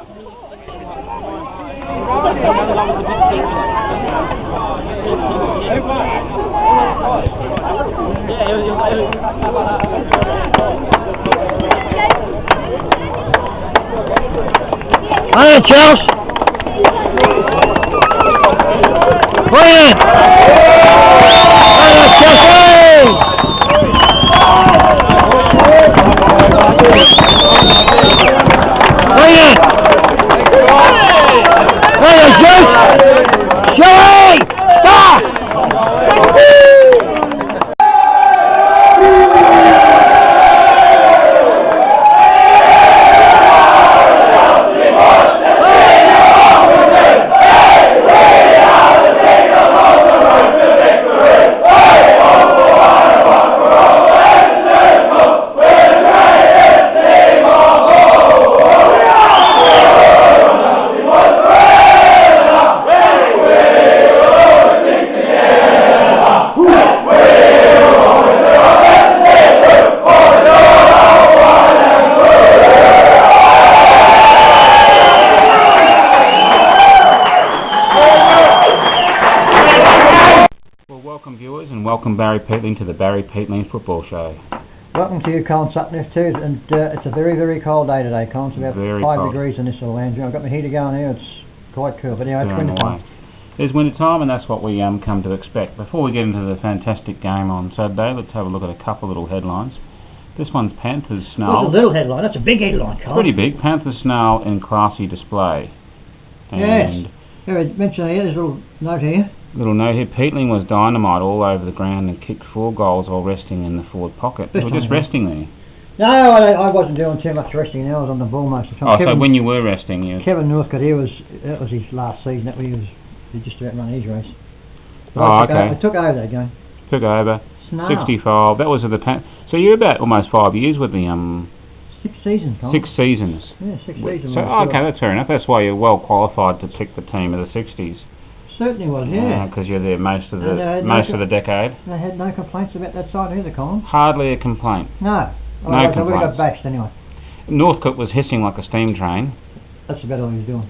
Hey, Chelsea! Brilliant! Hey, Chelsea! Brilliant! Hey, Chelsea! Joey! Stop! Welcome viewers and welcome Barry Peatling to the Barry Peatling Football Show. Welcome to you, Colin Sutton too, and it's a very, very cold day today, Colin. It's about Very 5 cold. degrees in this little lounge room. I've got my heater going here, it's quite cool, but anyway, it's winter time. It's winter time and that's what we come to expect. Before we get into the fantastic game on Saturday, let's have a look at a couple of little headlines. This one's Panthers Snarl. That's a little headline, that's a big headline, Colin. Pretty big. Panthers Snarl in classy display. And yes. Here, I mentioned here, there's a little note here. little note here, Peatling was dynamite all over the ground and kicked 4 goals while resting in the forward pocket. You were just resting there. No, I wasn't doing too much resting there. I was on the ball most of the time. Oh, so when you were resting, you... Kevin Northcote, that was his last season. He just about run his race. But Oh, I took over that game. Took over. Snarl. 65. That was at the... So you're about almost 5 years with the... 6 seasons, Colin. 6 seasons. Yeah, 6 seasons. So, okay, that's fair enough. That's why you're well qualified to pick the team of the 60s. Certainly was, yeah. Because you're there most of the of the decade. They had no complaints about that side either, Colin. Hardly a complaint. No. No I would complaints. have got bashed anyway. Northcote was hissing like a steam train. That's about all he was doing.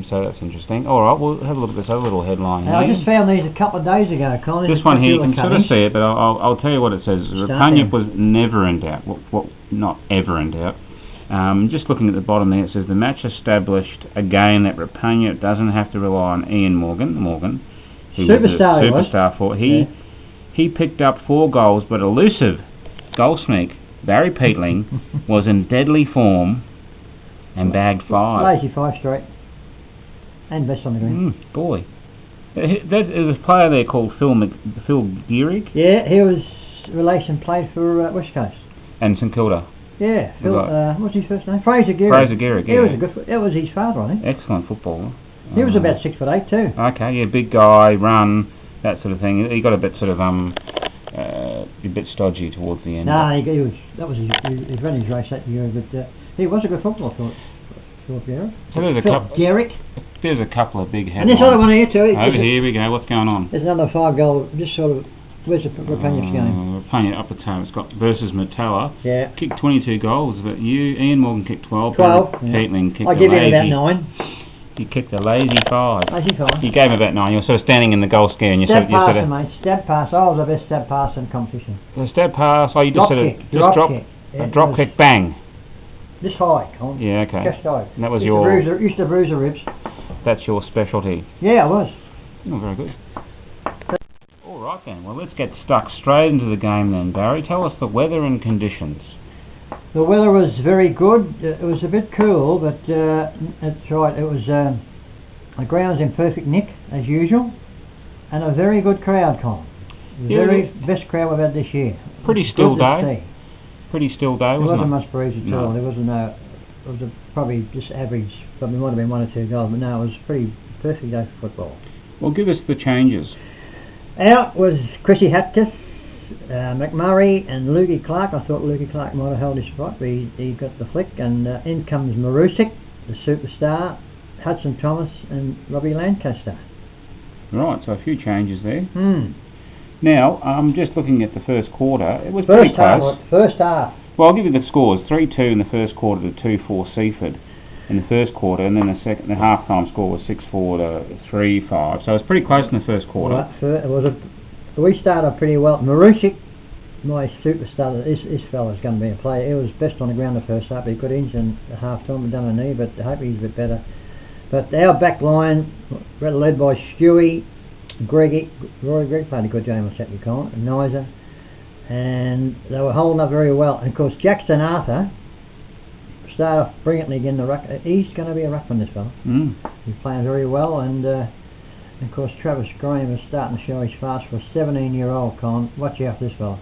So that's interesting. All right, we'll have a look at this other little headline here. I just found these a couple of days ago, Colin. This one here, you can sort of see it, but I'll tell you what it says. Rapagna was never in doubt. Well, not ever in doubt. Just looking at the bottom there, it says the match established again that Rapagna doesn't have to rely on Ian Morgan. He Superstar, was a superstar for it. He picked up 4 goals, but elusive goal sneak Barry Peatling was in deadly form and bagged 5. Lazy 5 straight. And best on the green. Boy. There's a player there called Phil Gehrig. Yeah, he was relation, played for West Coast. And St Kilda. Yeah, Phil, what's his first name? Fraser Gehrig. Fraser Gehrig, yeah. That was his father, I think. Excellent footballer. He was about 6'8" too. Okay, yeah, big guy, run, that sort of thing. He got a bit sort of a bit stodgy towards the end. No, he ran his race that year, but he was a good footballer, Phil Gehrig. So there's a couple of big headlines. And this other one here too. Here we go. What's going on? There's another 5 goal. Just sort of. Where's the Rapagna's game? Rapagna up the top. It's got versus Metella. Yeah. Kicked 22 goals, but Ian Morgan kicked 12. 12. Peatling kicked I give him about 9. You kicked a lazy 5. Lazy 5. You gave him about 9. You were sort of standing in the goal scare and you stab sort of... mate. Stab pass. I was the best stab pass in the competition. The stab pass. Oh, you just sort of... Drop kick, bang. This high, Colin. Yeah, okay. Just high. And that was Used to bruise the ribs. That's your specialty. Yeah, it was. Oh, very good. Alright then, well let's get stuck straight into the game then, Barry. Tell us the weather and conditions. The weather was very good. It was a bit cool, but that's right, it was the ground's in perfect nick, as usual, and a very good crowd, Colin. The very best crowd we've had this year. Pretty still day. Pretty still day, wasn't it? There wasn't much breeze at all. There wasn't it was probably just average, probably might have been 1 or 2 goals, but no, it was a pretty perfect day for football. Well, give us the changes. Out was Chrissy Hattis, McMurray and Lukey Clark. I thought Lukey Clark might have held his spot, but he got the flick. And in comes Marusik, the superstar, Hudson Thomas and Robbie Lancaster. Right, so a few changes there. Now, just looking at the first quarter, it was pretty close. First half. Well, I'll give you the scores. 3-2 in the first quarter to 2-4 Seaford in the first quarter, and then the half-time score was 6-4 to 3-5. So it was pretty close in the first quarter. Right, we started pretty well. Marusik, my superstar, this fella's going to be a player. He was best on the ground the first half. He got injured in the half-time and done a knee, but I hope he's a bit better. But our back line, led by Stewie, Rory Gregg played a good game on Saturday, Colin, and Nizer, and they were holding up very well. And of course, Jackson Arthur started off brilliantly again. He's going to be a ruckman, this fella. He's playing very well, and of course Travis Graham is starting to show his fast for a 17-year-old. Colin, watch out for this fella.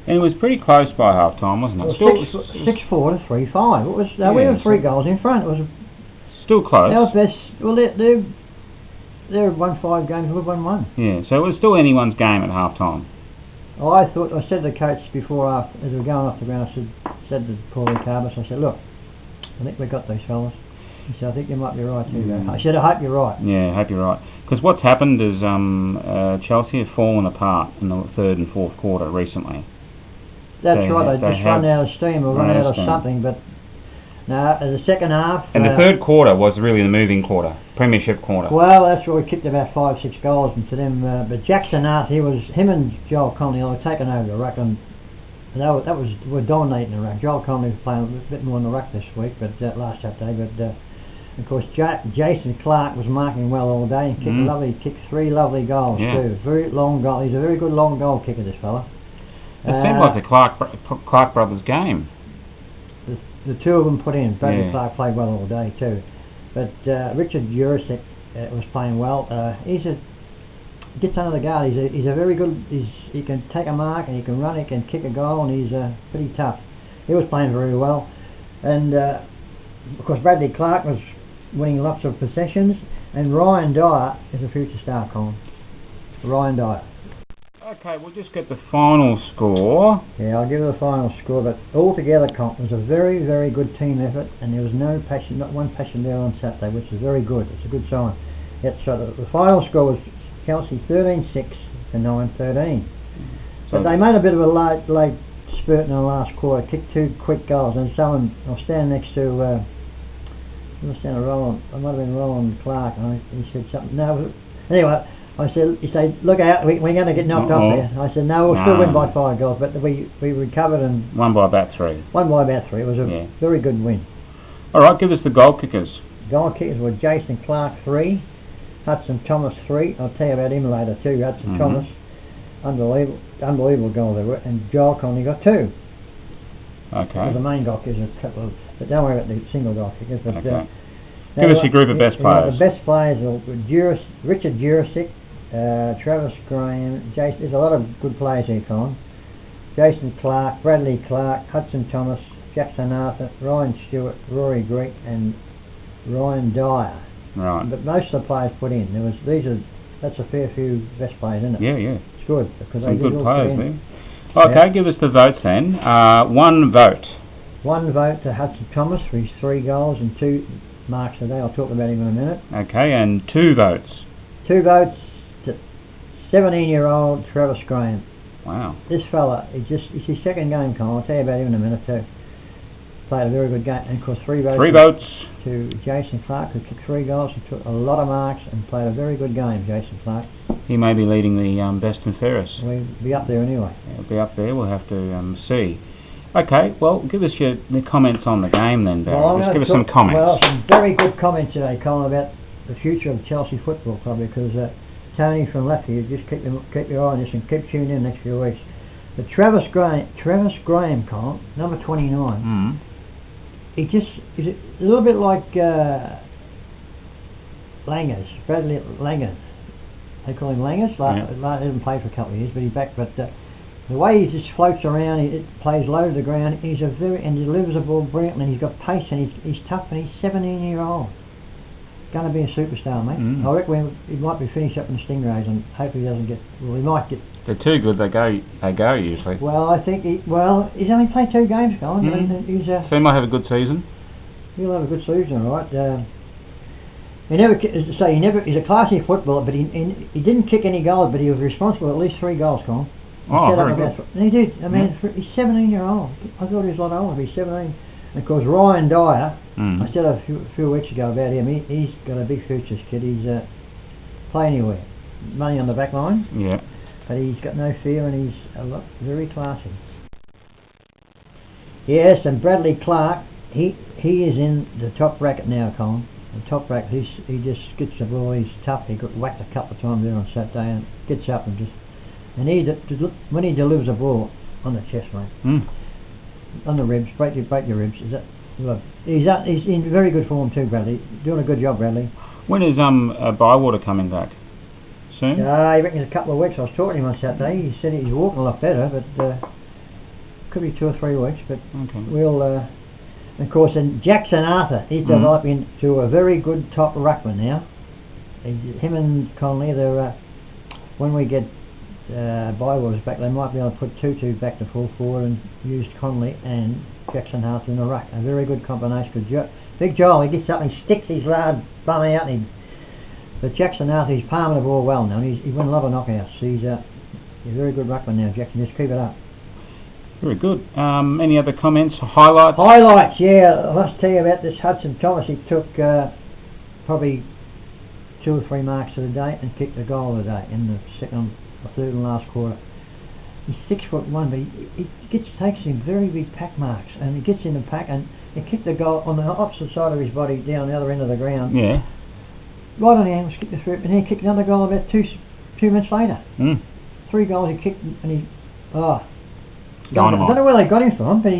And it was pretty close by half time, wasn't it? Well, 6-4 to 3-5. We were 3 goals in front. It was still close. That was best. Well, they've won 5 games. We've won 1. Yeah, so it was still anyone's game at half time. I said to the coach before, as we were going off the ground, I said to Paulie Carbis, I said, look, I think we got these fellas. He said, I think you might be right too. I said, I hope you're right. Yeah, I hope you're right. Because what's happened is Chelsea have fallen apart in the third and fourth quarter recently. That's right. They just run out of steam or run out of something. But no, the second half. And the third quarter was really the moving quarter, premiership quarter. Well, that's where we kicked about 5-6 goals into them. But Jackson Hart, him and Joel Conley were taking over the ruck, and we're dominating the ruck. Joel Conley was playing a bit more in the ruck this week, but last Saturday. But of course, Jason Clark was marking well all day and kicked 3 lovely goals too. Very long goal. He's a very good long goal kicker, this fella. It seemed like the Clark brothers' game. The 2 of them put in. Bradley Clark played well all day too. But Richard Jurisic was playing well. Gets under the guard. He's a very good. He can take a mark and he can run. He can kick a goal, and he's pretty tough. He was playing very well, and of course Bradley Clark was winning lots of possessions. And Ryan Dyer is a future star, Colin. Ryan Dyer. Okay, we'll just get the final score. Yeah, I'll give you the final score. But altogether, Colin, it was a very, very good team effort, and there was no passion, not one passion there on Saturday, which is very good. It's a good sign. Yet, so the final score was Chelsea 13-6 to 9-13. But they made a bit of a late spurt in the last quarter, kicked 2 quick goals, and someone, I was standing next to, Roland, I might have been Roland Clark, and he said something. No, anyway, he said, look out, we're going to get knocked off there. I said, no, we'll still win by 5 goals, but we recovered and won by about 3. Won by about 3. It was a very good win. All right, give us the goal kickers. Goal kickers were Jason Clark 3, Hudson Thomas 3. I'll tell you about him later too. Hudson Thomas, unbelievable goal there, and Joel Conley got 2. Okay. The main goal kickers, a couple of, but don't worry about the single goal kickers. But, okay. Give us your group of best players. The best players are Richard Jurisic, Travis Graham, Jason. There's a lot of good players here, Colin. Jason Clark, Bradley Clark, Hudson Thomas, Jackson Arthur, Ryan Stewart, Rory Gregg, and Ryan Dyer. Right. But most of the players put in. That's a fair few best players, isn't it? Yeah. It's good because some good players there. Okay, give us the votes then. 1 vote. 1 vote to Hudson Thomas for his 3 goals and 2 marks today. I'll talk about him in a minute. Okay, and 2 votes. 2 votes to 17-year-old Travis Graham. Wow. This fella, it's his second game, Colin. I'll tell you about him in a minute too. Played a very good game, and of course 3 votes. 3 votes to Jason Clark, who kicked 3 goals and took a lot of marks and played a very good game. Jason Clark. He may be leading the best and fairest. We'll be up there anyway. He'll be up there. We'll have to see. Okay, well, give us your comments on the game then, Barry. Just give us some comments. Well, some very good comments today, Colin, about the future of Chelsea Football Club, because Tony from Lafayette, just keep your eye on this and keep tuning in next few weeks. But Travis Graham, Colin, number 29, he just is a little bit like Langers, Bradley Langers. They call him Langers. He hasn't played for a couple of years, but he's back. But the way he just floats around, he plays low to the ground. He delivers the ball brilliantly. He's got pace and he's tough, and he's 17-year-old. Going to be a superstar, mate. I reckon he might be finished up in the Stingrays, and hopefully he doesn't get. Well, he might get. They're too good. They go usually. Well, I think he's only played 2 games, Colin. So he might have a good season. He'll have a good season, all right. He's a classy footballer, but he didn't kick any goals, but he was responsible for at least 3 goals, Colin. Oh, very good. And he did. I mean, he's 17-year-old. I thought he was a lot older. He's 17. And of course, Ryan Dyer, I said a few weeks ago about him, he's got a big future, this kid. He's play anywhere. Money on the back line. Yeah. But he's got no fear, and he's very classy. Yes, and Bradley Clark, he is in the top bracket now, Colin. The top bracket, he just gets the ball, he's tough. He got whacked a couple of times there on Saturday and gets up and just... And when he delivers a ball on the chest, mate, on the ribs, break your ribs. Look, he's in very good form too, Bradley. Doing a good job, Bradley. When is Bywater coming back? Soon? He reckons a couple of weeks. I was talking to him on Saturday. He said he's walking a lot better, but could be 2 or 3 weeks. But we'll. Of course, and Jackson Arthur, he's developing to a very good top ruckman now. Him and Conley, they're when we get Bywater's back, they might be able to put 2-2 back to full forward and use Conley and Jackson Arthur in the ruck. A very good combination. Big Joel, he gets up and he sticks his large bum out. But Jackson Arthur, he's palming the ball well now. He won a lot of knockouts. He's a very good ruckman now, Jackson. Just keep it up. Very good. Any other comments? Highlights? Highlights, yeah. I must tell you about this Hudson Thomas. He took probably 2 or 3 marks of the day and kicked a goal of the day in the third and last quarter. He's 6'1", but he takes some very big pack marks, and he gets in the pack and he kicked the goal on the opposite side of his body down the other end of the ground. Yeah. Right on the angles, kicked it through, and he kicked another goal about 2 minutes later. 3 goals he kicked, and he I don't know where they got him from, but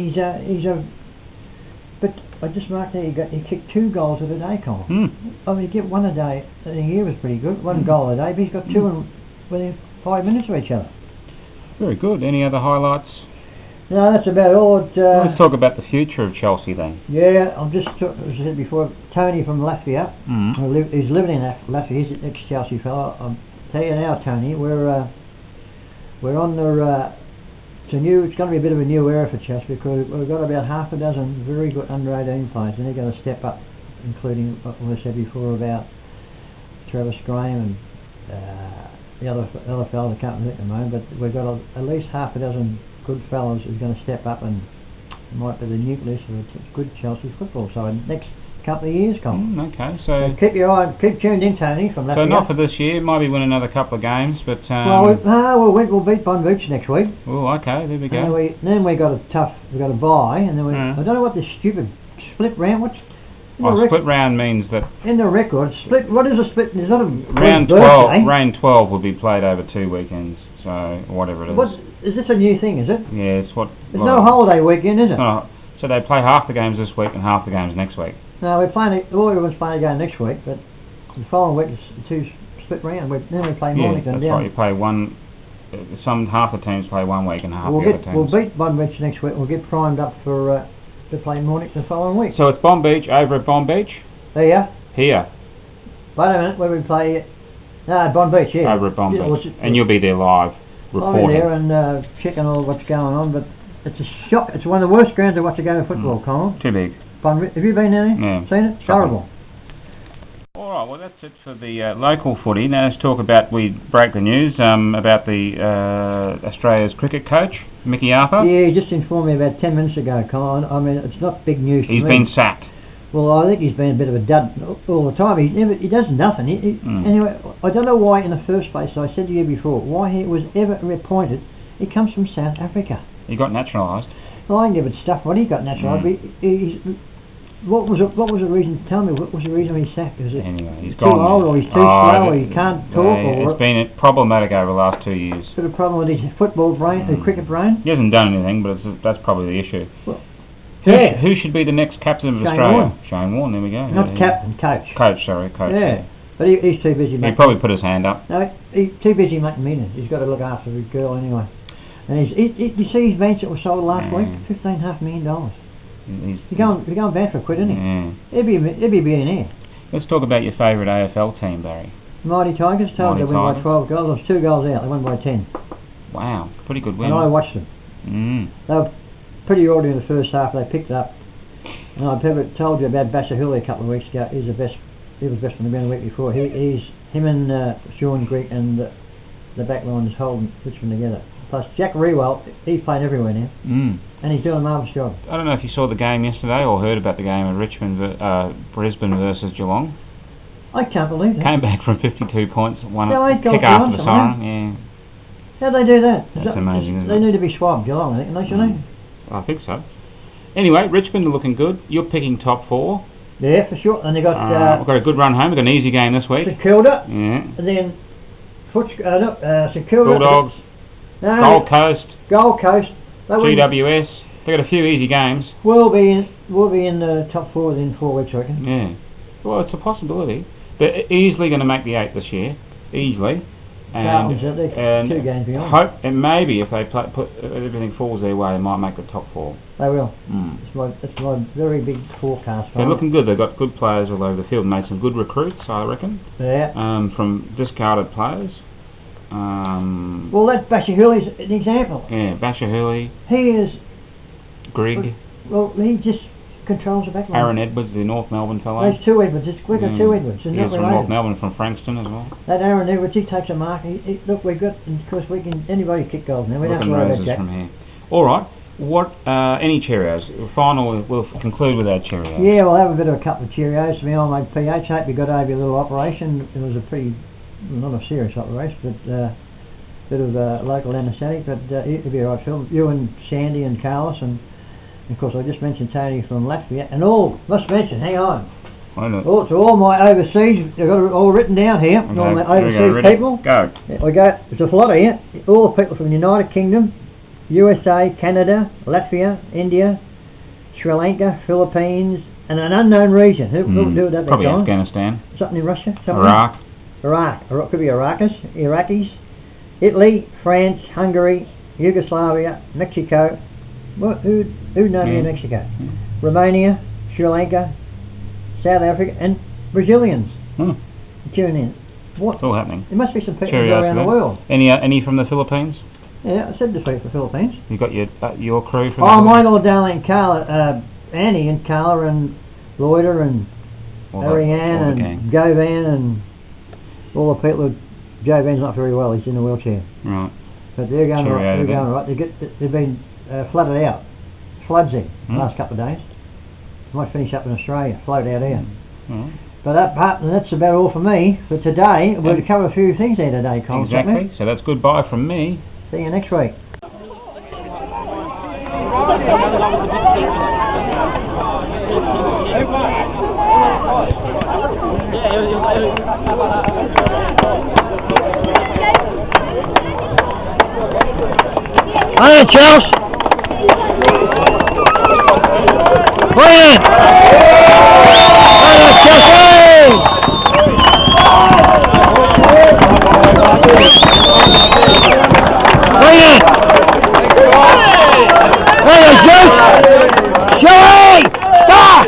but I just marked there he kicked 2 goals a day, Colin. I mean, he get 1 a day in a year was pretty good, 1 goal a day, but he's got 2 within 5 minutes of each other. Very good. Any other highlights? No, that's about all. Let's talk about the future of Chelsea then. Yeah, as I said before, Tony from Latvia, he's living in Latvia, he's an ex-Chelsea fellow. I'll tell you now, Tony, we're on the... It's going to be a bit of a new era for Chelsea because we've got about half a dozen very good under-18 players, and they're going to step up, including what I said before about Travis Graham and the other fellows I can't think at the moment, but we've got at least half a dozen good fellows who's going to step up and might be the nucleus of a good Chelsea football side next couple of years, Colin. Okay, so keep tuned in, Tony, from Latvia. So not for this year, maybe win another couple of games, but we'll beat Bonbeach next week. Oh, okay, there we go. Then we got a bye, and then I don't know what this stupid split round. Split round means that in the record split. What is a split? There's not a round 12. Round 12 will be played over 2 weekends, so whatever it is. Is this a new thing? Is it? Yeah, it's what. There's no holiday weekend, is it? So they play half the games this week and half the games next week. No, we're playing. Everyone's playing a game next week, but the following week is 2 split round. Then we play Mornington. Yeah, that's right. You play one. Half the teams play 1 week and half the other teams. We'll beat Bonbeach next week. We'll get primed up for to play Mornington the following week. So it's Bonbeach over at Bonbeach. Here. Wait a minute. Where we play? Bonbeach. Yeah. Over at Bonbeach, and you'll be there live reporting. I'll be there and checking all what's going on, but it's a shock. It's one of the worst grounds to watch a game of football, Colin. Too big. Have you been there? Yeah. Seen it? It's horrible. Alright, well that's it for the local footy. Now let's talk about, we break the news about the Australia's cricket coach, Mickey Arthur. Yeah, he just informed me about 10 minutes ago, Colin. I mean, it's not big news to me. He's been sacked. Well, I think he's been a bit of a dud all the time. He does nothing. Anyway, I don't know why in the first place, I said to you before, why he was ever appointed. He comes from South Africa. He got naturalised. Well, I can give it stuff when he got naturalised. What was the reason? Tell me, what was the reason he sacked? Is it he's too old, or he's too slow, or he can't talk? It's been problematic over the last 2 years. Got a problem with his football brain, cricket brain? He hasn't done anything, but that's probably the issue. Well, who should be the next captain of Australia? Shane Warne, there we go. Not captain, coach. Coach. Yeah, but he's too busy. He probably put his hand up. No, he's too busy making millions. He's got to look after his girl anyway. And you see his bench that was sold last week? $15.5 million. He's going bad for a quid, isn't he? Yeah. He'll be a billionaire. Let's talk about your favourite AFL team, Barry. Mighty Tigers. Told you they win by 12 goals. I was 2 goals out. They won by 10. Wow, pretty good win. And I watched them. They were pretty ordinary in the first half. They picked it up. And I've told you about Basher Hill a couple of weeks ago. He was best from the week before. Him and Sean Greek and the back line is holding Richmond together. Plus Jack Rewell, he's playing everywhere now, and he's doing a marvellous job. I don't know if you saw the game yesterday or heard about the game of Brisbane versus Geelong. I can't believe it. Came back from 52 points, one kick after the siren. Yeah. How'd they do that? That's amazing, isn't they it? need to be swabbed, Geelong, I think, don't you think? I think so. Anyway, Richmond are looking good. You're picking top 4. Yeah, for sure. And they got... we've got a good run home. We've got an easy game this week. St Kilda. Yeah. And then... St Kilda. Bulldogs. Gold Coast. GWS. They've got a few easy games. We'll be in the top 4 within 4 weeks, I reckon. Yeah. Well, it's a possibility. They're easily going to make the 8 this year. Easily. And 2 games beyond. Hope, and maybe if they everything falls their way, they might make the top 4. They will. It's my very big forecast. They're looking good. They've got good players all over the field. Made some good recruits, I reckon. Yeah. From discarded players. Well, that Basher Hurley's an example. Yeah, Basher Hurley. He is. Grigg. Well, he just controls the back line. Aaron Edwards, the North Melbourne fellow. There's 2 Edwards. We've got 2 Edwards. He's from North Melbourne, from Frankston as well. That Aaron Edwards, he takes a mark. Look, we've got, of course, anybody kick goals now. We don't have to worry about Jack. From here. All right. What? Any Cheerios? Final. We'll conclude with our Cheerios. Yeah, we'll have a bit of a couple of Cheerios. My old mate PH. Hope you got over your little operation. It was a pretty, not a serious operation, but bit of a local anaesthetic. But it'll be all right, Phil. You and Sandy and Carlos and. Of course, I just mentioned Tony from Latvia, and must mention, hang on. To all my overseas, I've got it all written down here, okay, all my overseas people. Go. It's a lot here. All the people from the United Kingdom, USA, Canada, Latvia, India, Sri Lanka, Philippines, and an unknown region. Who would that be? Probably Afghanistan. Something in Russia? Iraq. Could be Iraqis. Italy, France, Hungary, Yugoslavia, Mexico. Who knows in Mexico? Romania, Sri Lanka, South Africa, and Brazilians. Tune in. What's all happening? There must be some people around the world. Any from the Philippines? Yeah, I said the people from the Philippines. You got your crew from? Mine all darling Carla, Annie and Carla and Lloyder and Ariane and Govan and all the people. Jovan's not very well. He's in a wheelchair. Right. But they're going all right. They're going all right. They've been flooded out. Floods there last couple of days. Might finish up in Australia. Float out here. But that's about all for me for today. We'll cover a few things here today, Colin. Exactly. So that's goodbye from me. See you next week. Hi, Chelsea. Brilliant! Hi, Chelsea! Brilliant! Hey, Juice! Joey! Stop!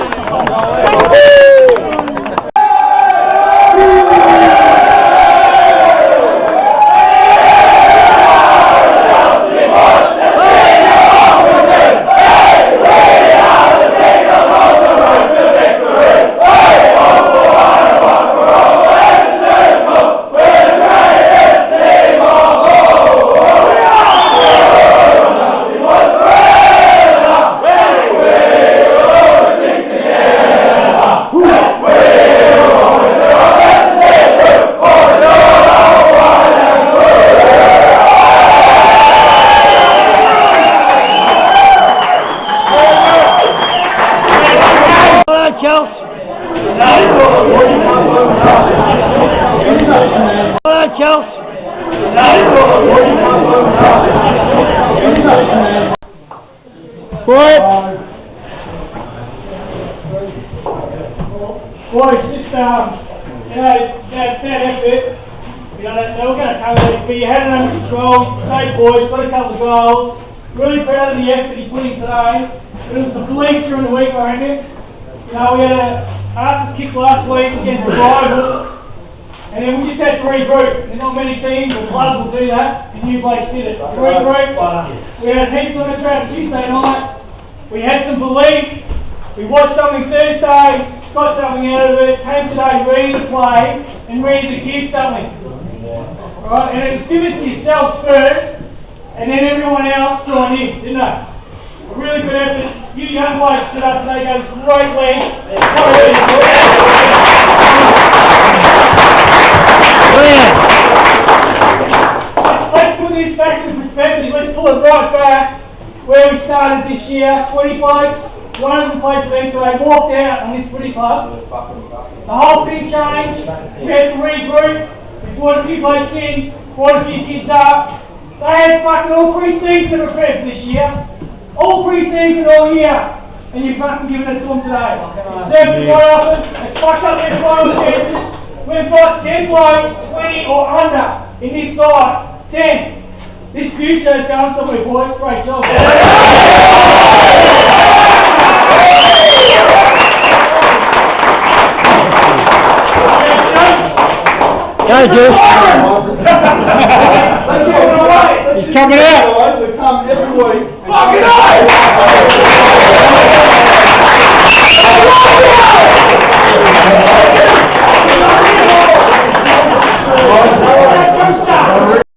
Boys, just, that effort, they were going to cover it, but you had it under control. Great boys, got a couple of goals. Really proud of the effort he put in today. It was the belief during the week, I reckon. We had a after kick last week against the rivals, and then we just had to regroup. There's not many teams, but clubs will do that, and you blokes did it. Regroup. We had heaps on the track Tuesday night. We had some belief. We watched something Thursday. Got something out of it, came today ready to play and ready to give something. Right? And it's give it to yourself first, and then on him, didn't they? A really good effort. You young blokes stood up today, gave some great legs. Brilliant. Let's put this back into perspective. Let's pull it right back where we started this year. 20 blokes. One of them played for them, so they walked out on this footy club. The whole thing changed. We had to regroup. We brought a few blokes in, brought a few kids up. They had fucking all pre-season prepared for this year. All pre-season all year. And you fucking given it to them today. Served it quite often. They fucked up their final chances. We've got 10 blokes, 20 or under in this side. 10. This future is going somewhere, boys. Great job. Go, Juice. Let's get it away. He's coming out. They come every week. Fuck it up!